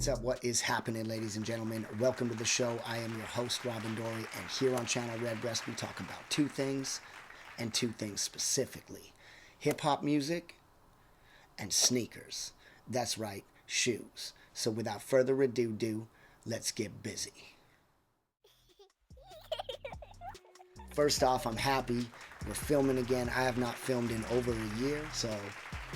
What's up? What is happening, ladies and gentlemen? Welcome to the show. I am your host, Robin Dory, and here on Channel Redbreast, we talk about two things, and two things specifically. Hip-hop music and sneakers. That's right, shoes. So without further ado, let's get busy. First off, I'm happy we're filming again. I have not filmed in over a year, so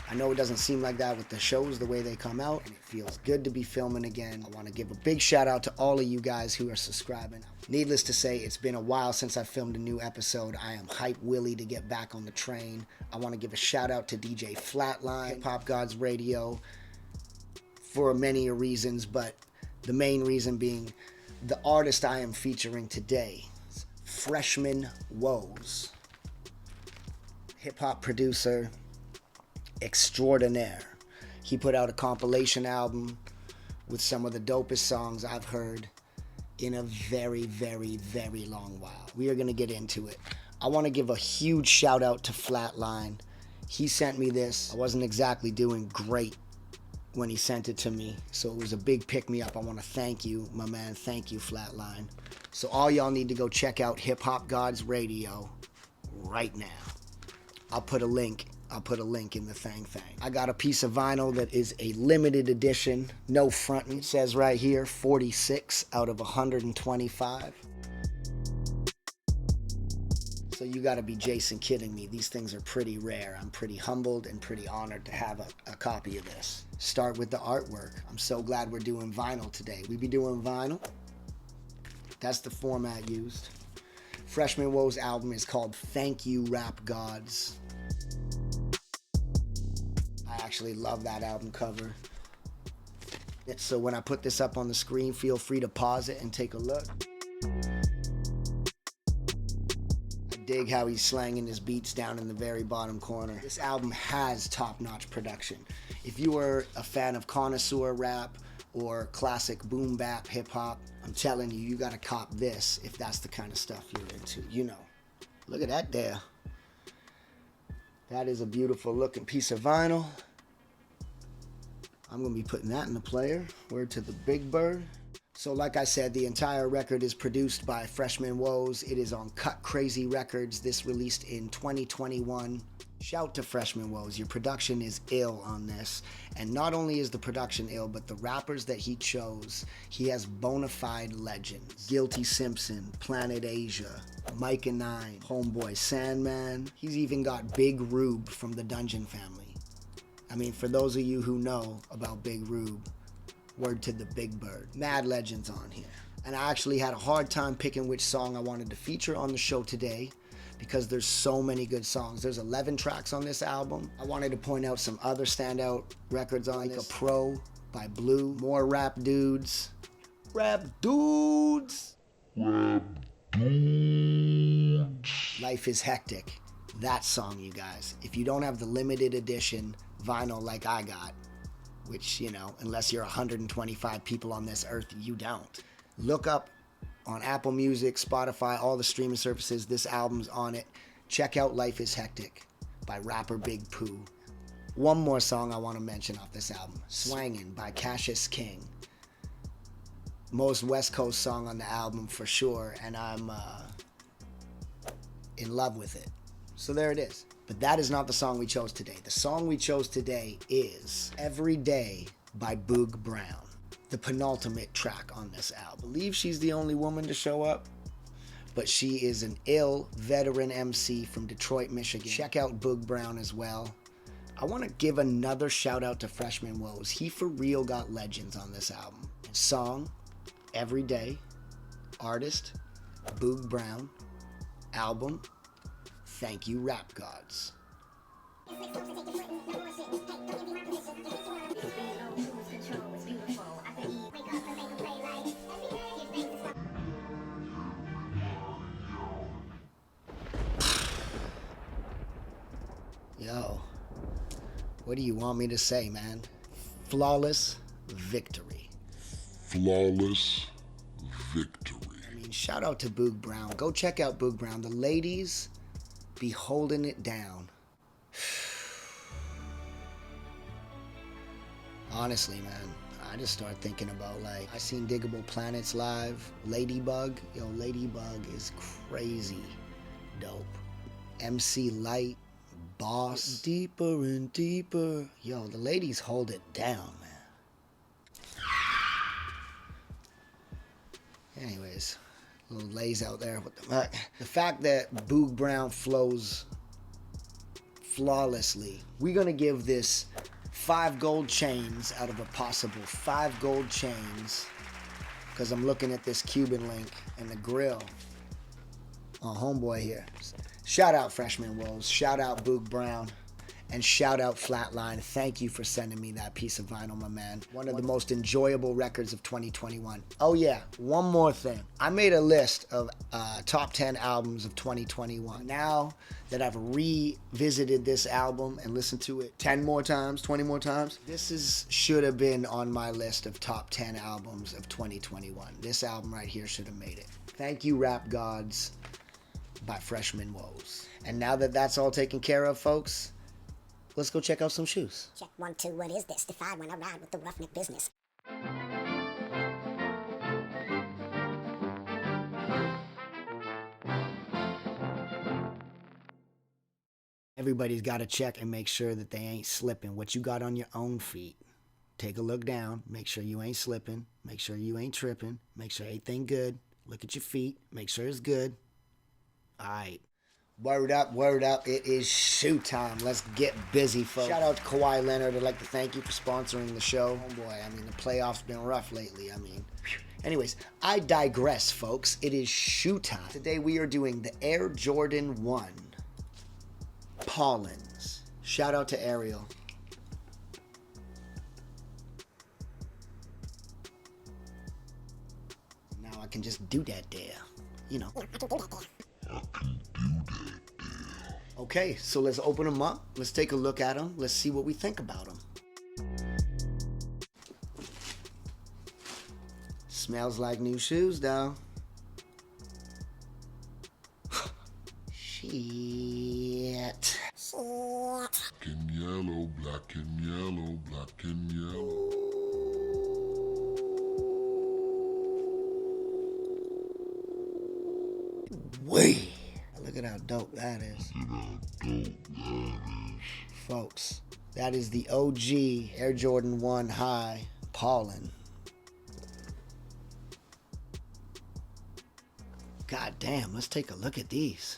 I know it doesn't seem like that with the shows, the way they come out, and it feels good to be filming again. I want to give a big shout out to all of you guys who are subscribing. Needless to say, it's been a while since I filmed a new episode. I am hype Willy to get back on the train. I want to give a shout out to DJ Flatline, Hip Hop Gods Radio, for many reasons, but the main reason being the artist I am featuring today, Freshman Woes, hip-hop producer extraordinaire. He put out a compilation album with some of the dopest songs I've heard in a very, very, very long while. We are going to get into it. I want to give a huge shout out to Flatline. He sent me this. I wasn't exactly doing great when he sent it to me, so it was a big pick-me-up. I want to thank you, my man. Thank you, Flatline. So all y'all need to go check out Hip Hop Gods Radio right now. I'll put a link in the thing. I got a piece of vinyl that is a limited edition, no frontin'. It says right here, 46 out of 125. So you gotta be Jason kidding me. These things are pretty rare. I'm pretty humbled and pretty honored to have a copy of this. Start with the artwork. I'm so glad we're doing vinyl today. We be doing vinyl. That's the format used. Freshman Woes album is called Thank You Rap Gods. I actually love that album cover. So when I put this up on the screen, feel free to pause it and take a look. I dig how he's slanging his beats down in the very bottom corner. This album has top-notch production. If you are a fan of connoisseur rap or classic boom bap hip hop, I'm telling you, you gotta cop this if that's the kind of stuff you're into, you know. Look at that there. That is a beautiful looking piece of vinyl. I'm gonna be putting that in the player. Word to the big bird. So like I said, the entire record is produced by Freshman Woes. It is on Cut Crazy Records. This released in 2021. Shout to Freshman Woes. Your production is ill on this. And not only is the production ill, but the rappers that he chose, he has bona fide legends. Guilty Simpson, Planet Asia, Micah 9, Homeboy Sandman. He's even got Big Rube from the Dungeon family. I mean, for those of you who know about Big Rube, word to the big bird. Mad legends on here. And I actually had a hard time picking which song I wanted to feature on the show today, because there's so many good songs. There's 11 tracks on this album. I wanted to point out some other standout records on this. Like a Pro by Blue. More Rap Dudes. Rap Dudes! Rap Dudes! Life is Hectic. That song, you guys. If you don't have the limited edition vinyl like I got, which, you know, unless you're 125 people on this earth, you don't. Look up on Apple Music, Spotify, all the streaming services. This album's on it. Check out Life is Hectic by rapper Big Pooh. One more song I want to mention off this album, Swangin' by Cassius King. Most West Coast song on the album for sure, and I'm in love with it. So there it is. But that is not the song we chose today. The song we chose today is Every Day by Boog Brown, the penultimate track on this album. I believe she's the only woman to show up, but she is an ill veteran MC from Detroit, Michigan. Check out Boog Brown as well. I want to give another shout out to Freshman Woes. He for real got legends on this album. Song, Every Day. Artist, Boog Brown. Album, Thank You Rap Gods. Yo, what do you want me to say, man? Flawless victory. Flawless victory. I mean, shout out to Boog Brown. Go check out Boog Brown. The ladies be holding it down. Honestly, man, I just start thinking about, like, I seen Diggable Planets live. Ladybug. Yo, Ladybug is crazy dope. MC Light. Boss. Deeper and deeper. Yo, the ladies hold it down, man. Anyways, little lays out there. What the fact that Boog Brown flows flawlessly. We're gonna give this 5 gold chains out of a possible 5 gold chains, because I'm looking at this Cuban link and the grill. Oh, homeboy here. Shout out Freshman Woes, shout out Boog Brown, and shout out Flatline. Thank you for sending me that piece of vinyl, my man. One of the most enjoyable records of 2021. Oh yeah, one more thing. I made a list of top 10 albums of 2021. Now that I've revisited this album and listened to it 10 more times, 20 more times, should have been on my list of top 10 albums of 2021. This album right here should have made it. Thank you, Rap Gods, by Freshman Woes. And now that that's all taken care of, folks, let's go check out some shoes. Check 1, 2, what is this? Defy when I ride with the roughneck business. Everybody's got to check and make sure that they ain't slipping. What you got on your own feet. Take a look down. Make sure you ain't slipping. Make sure you ain't tripping. Make sure everything good. Look at your feet. Make sure it's good. All right. Word up, word up. It is shoe time. Let's get busy, folks. Shout out to Kawhi Leonard. I'd like to thank you for sponsoring the show. Oh boy, I mean, the playoffs been rough lately. I mean, anyways, I digress, folks. It is shoe time. Today we are doing the Air Jordan 1 Pollens. Shout out to Ariel. Now I can just do that there. You know. I can do that there. Okay, so let's open them up. Let's take a look at them. Let's see what we think about them. Smells like new shoes, though. Shit. Black and yellow, black and yellow, black and yellow. Wait. Look at how dope that is. Folks, that is the OG Air Jordan 1 High Pollen. God damn, let's take a look at these.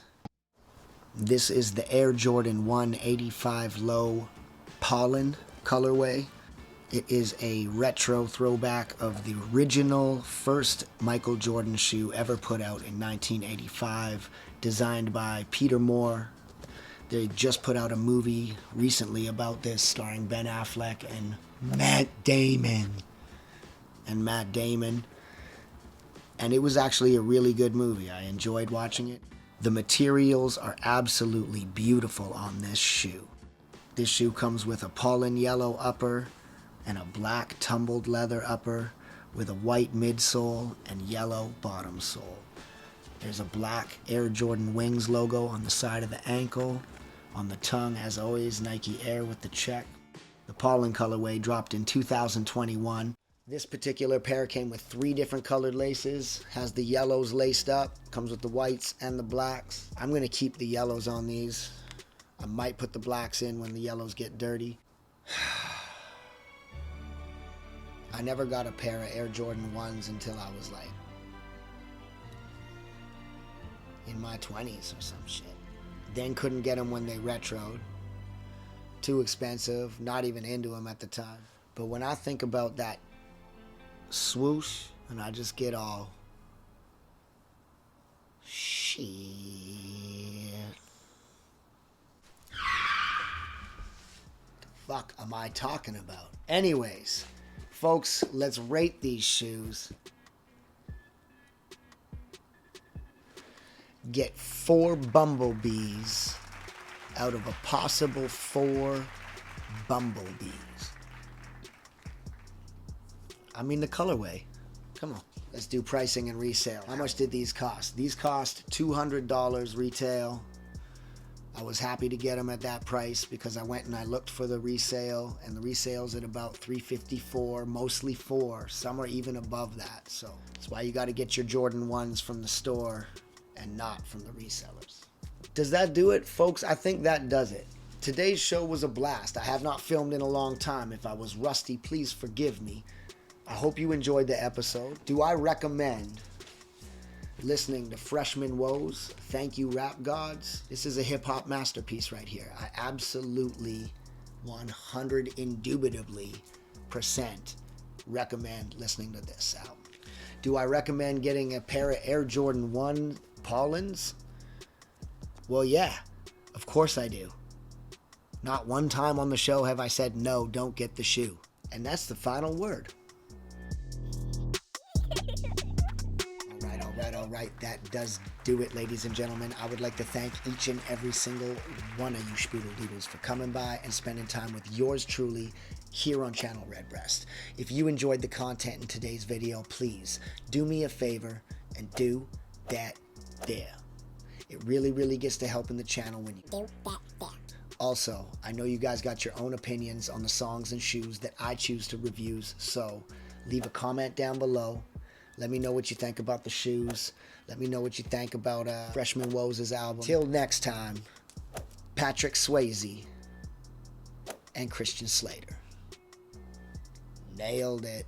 This is the Air Jordan 185 Low Pollen colorway. It is a retro throwback of the original first Michael Jordan shoe ever put out in 1985, designed by Peter Moore. They just put out a movie recently about this, starring Ben Affleck and Matt Damon. And it was actually a really good movie. I enjoyed watching it. The materials are absolutely beautiful on this shoe. This shoe comes with a pollen yellow upper and a black tumbled leather upper with a white midsole and yellow bottom sole. There's a black Air Jordan Wings logo on the side of the ankle. On the tongue, as always, Nike Air with the check. The pollen colorway dropped in 2021. This particular pair came with 3 different colored laces, has the yellows laced up, comes with the whites and the blacks. I'm gonna keep the yellows on these. I might put the blacks in when the yellows get dirty. I never got a pair of Air Jordan 1s until I was like in my 20s or some shit. Then couldn't get them when they retroed. Too expensive, not even into them at the time. But when I think about that swoosh, and I just get all shit. The fuck am I talking about? Anyways, folks, let's rate these shoes. Get 4 bumblebees out of a possible 4 bumblebees. I mean the colorway. Come on. Let's do pricing and resale. How much did these cost? These cost $200 retail. I was happy to get them at that price because I went and I looked for the resale, and the resale's at about $354, mostly $4. Some are even above that. So that's why you got to get your Jordan 1s from the store and not from the resellers. Does that do it, folks? I think that does it. Today's show was a blast. I have not filmed in a long time. If I was rusty, please forgive me. I hope you enjoyed the episode. Do I recommend listening to Freshman Woes? Thank you, rap gods. This is a hip-hop masterpiece right here. I absolutely 100 indubitably % recommend listening to this album. Do I recommend getting a pair of Air Jordan 1 pollens? Well, yeah, of course I do. Not one time on the show have I said, no, don't get the shoe. And that's the final word. All right, that does do it, ladies and gentlemen. I would like to thank each and every single one of you Spoodle Doodles for coming by and spending time with yours truly here on Channel Redbreast. If you enjoyed the content in today's video, please do me a favor and do that there. It really gets to helping the channel when you Do that there. Also, I know you guys got your own opinions on the songs and shoes that I choose to reviews, so leave a comment down below. Let me know what you think about the shoes. Let me know what you think about Freshman Woes' album. Till next time, Patrick Swayze and Christian Slater. Nailed it.